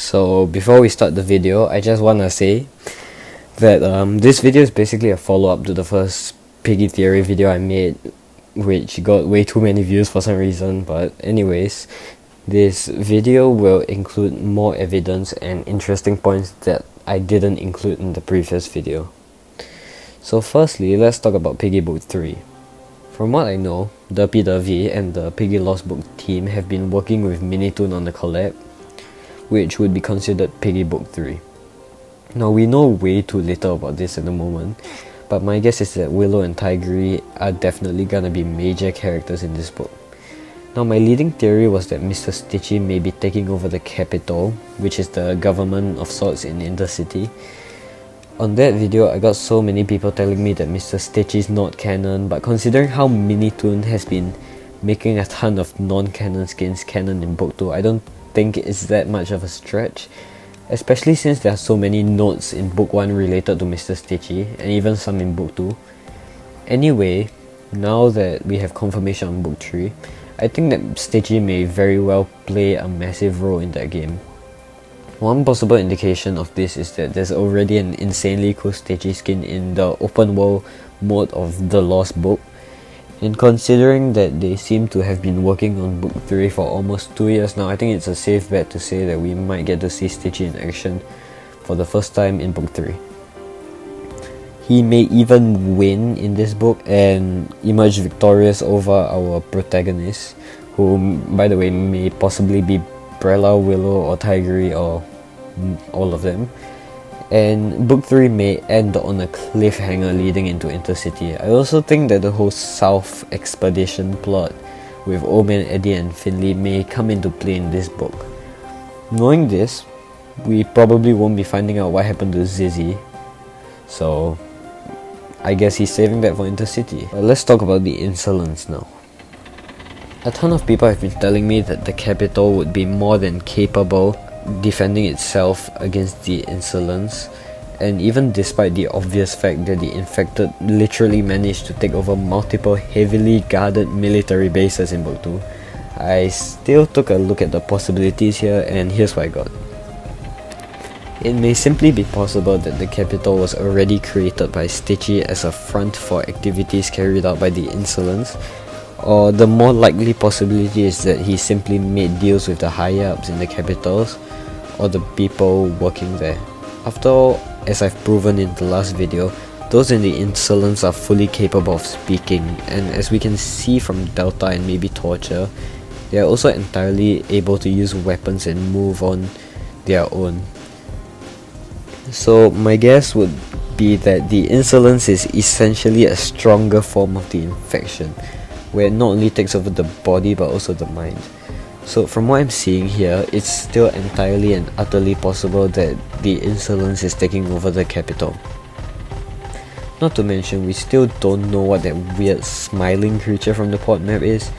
So before we start the video, I just want to say that this video is basically a follow-up to the first Piggy theory video I made, which got way too many views for some reason. But anyways, this video will include more evidence and interesting points that I didn't include in the previous video. So firstly, let's talk about Piggy Book 3. From what I know, Derpy and the Piggy Lost Book team have been working with Minitoon on the collab, which would be considered Piggy Book 3. Now we know way too little about this at the moment, but my guess is that Willow and Tigray are definitely gonna be major characters in this book. Now my leading theory was that Mr. Stitchy may be taking over the capital, which is the government of sorts in Intercity. On that video, I got so many people telling me that Mr. Stitchy is not canon, but considering how Minitoon has been making a ton of non-canon skins canon in Book 2, I don't think it's that much of a stretch, especially since there are so many notes in Book 1 related to Mr. Stitchy, and even some in Book 2. Anyway, now that we have confirmation on Book 3, I think that Stitchy may very well play a massive role in that game. One possible indication of this is that there's already an insanely cool Stitchy skin in the open world mode of The Lost Book, and considering that they seem to have been working on Book 3 for almost 2 years now, I think it's a safe bet to say that we might get to see Stitchy in action for the first time in Book 3. He may even win in this book and emerge victorious over our protagonist, who, by the way, may possibly be Brella, Willow, or Tigray, or all of them. And Book 3 may end on a cliffhanger leading into Intercity. I also think that the whole South expedition plot with Old Man Eddie and Finley may come into play in this book. Knowing this, we probably won't be finding out what happened to Zizzy, so I guess he's saving that for Intercity. But let's talk about the Insolence now. A ton of people have been telling me that the capital would be more than capable defending itself against the Insolence, and even despite the obvious fact that the infected literally managed to take over multiple heavily guarded military bases in Book 2, I still took a look at the possibilities here, and here's what I got. It may simply be possible that the capital was already created by Stitchy as a front for activities carried out by the Insolence, or the more likely possibility is that he simply made deals with the higher-ups in the capitals or the people working there. After all, as I've proven in the last video, those in the Insolence are fully capable of speaking, and as we can see from Delta and maybe Torture, they are also entirely able to use weapons and move on their own. So my guess would be that the Insolence is essentially a stronger form of the infection, where it not only takes over the body but also the mind. So from what I'm seeing here, it's still entirely and utterly possible that the Insolence is taking over the capital. Not to mention, we still don't know what that weird smiling creature from the port map is,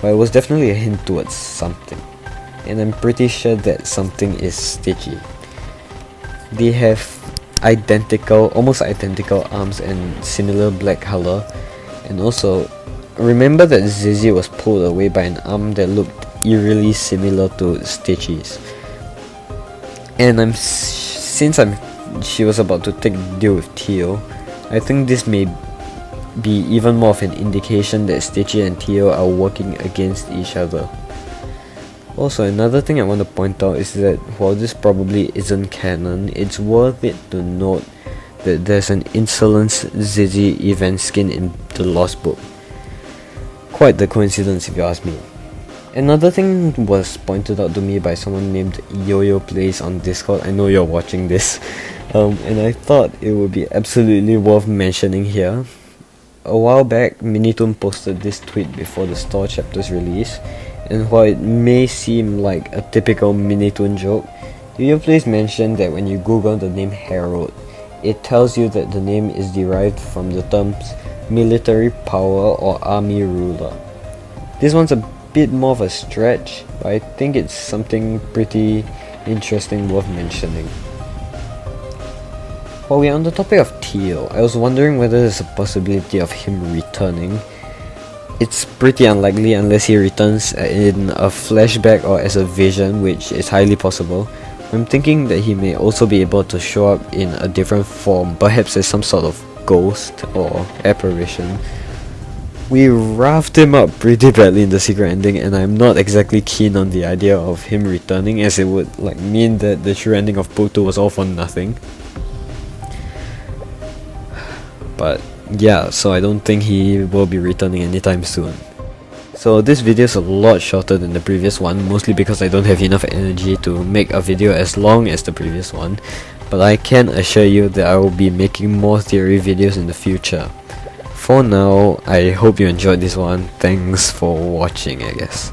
but it was definitely a hint towards something, and I'm pretty sure that something is Stitchy. They have almost identical arms and similar black color, and also remember that Zizzy was pulled away by an arm that looked eerily similar to Stitchy's, and since she was about to take the deal with Tio, I think this may be even more of an indication that Stitchy and Tio are working against each other. Also, another thing I want to point out is that while this probably isn't canon, it's worth it to note that there's an Insolence Zizzy event skin in the Lost Book. Quite the coincidence if you ask me. Another thing was pointed out to me by someone named Yo-Yo Plays on Discord. I know you're watching this, and I thought it would be absolutely worth mentioning here. A while back, Minitoon posted this tweet before the store chapter's release, and while it may seem like a typical Minitoon joke, Yo-Yo Plays mentioned that when you Google the name Herald, it tells you that the name is derived from the terms military power or army ruler. This one's a bit more of a stretch, but I think it's something pretty interesting worth mentioning. While we're on the topic of Tio, I was wondering whether there's a possibility of him returning. It's pretty unlikely unless he returns in a flashback or as a vision, which is highly possible, I'm thinking that he may also be able to show up in a different form, perhaps as some sort of ghost or apparition. We roughed him up pretty badly in the secret ending, and I'm not exactly keen on the idea of him returning, as it would mean that the true ending of book 2 was all for nothing. But yeah, so I don't think he will be returning anytime soon. So this video is a lot shorter than the previous one, mostly because I don't have enough energy to make a video as long as the previous one, but I can assure you that I will be making more theory videos in the future. For now, I hope you enjoyed this one. Thanks for watching, I guess.